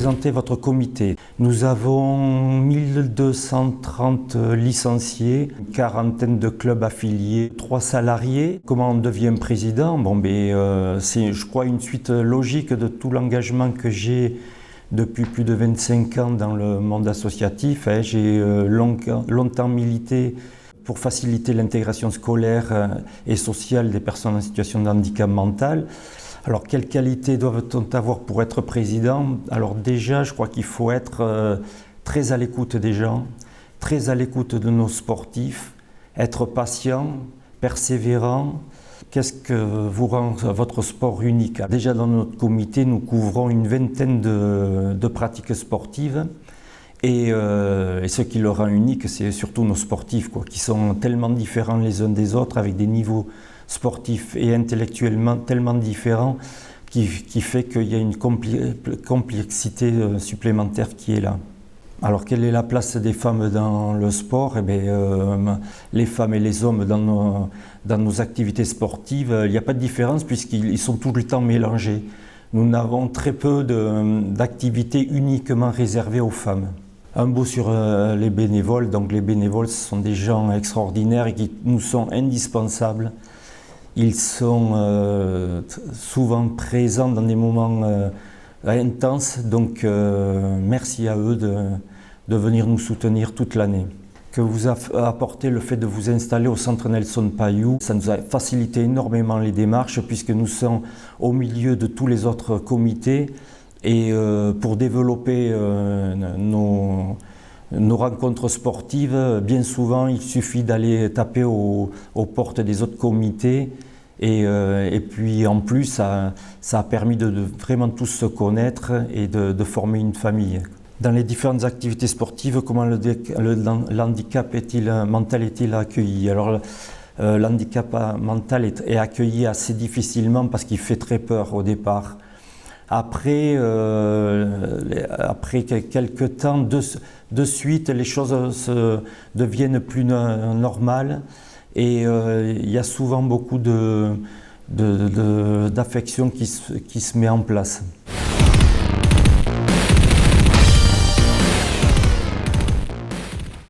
présenter votre comité. Nous avons 1230 licenciés, une quarantaine de clubs affiliés, 3 salariés. Comment on devient président? C'est, je crois, une suite logique de tout l'engagement que j'ai depuis plus de 25 ans dans le monde associatif. J'ai longtemps milité pour faciliter l'intégration scolaire et sociale des personnes en situation de handicap mental. Alors, quelles qualités doit-on avoir pour être président? Alors déjà, je crois qu'il faut être très à l'écoute des gens, très à l'écoute de nos sportifs, être patient, persévérant. Qu'est-ce que vous rend votre sport unique? Déjà, dans notre comité, nous couvrons une vingtaine de pratiques sportives. Et ce qui le rend unique, c'est surtout nos sportifs, qui sont tellement différents les uns des autres, avec des niveaux sportifs et intellectuellement tellement différents, qui fait qu'il y a une complexité supplémentaire qui est là. Alors, quelle est la place des femmes dans le sport? Les femmes et les hommes dans nos activités sportives, il n'y a pas de différence puisqu'ils sont tout le temps mélangés. Nous avons très peu d'activités uniquement réservées aux femmes. Un mot sur les bénévoles. Donc, les bénévoles, ce sont des gens extraordinaires et qui nous sont indispensables. Ils sont souvent présents dans des moments intenses, donc merci à eux de venir nous soutenir toute l'année. Que vous a apporté le fait de vous installer au centre Nelson Payou, ça nous a facilité énormément les démarches puisque nous sommes au milieu de tous les autres comités et pour développer nos rencontres sportives, bien souvent il suffit d'aller taper aux portes des autres comités et puis en plus ça a permis de vraiment tous se connaître et de former une famille. Dans les différentes activités sportives, comment l'handicap mental est-il accueilli? Alors l'handicap mental est accueilli assez difficilement parce qu'il fait très peur au départ. Après quelques temps, de suite, les choses deviennent plus normales et il y a souvent beaucoup d'affection qui se met en place.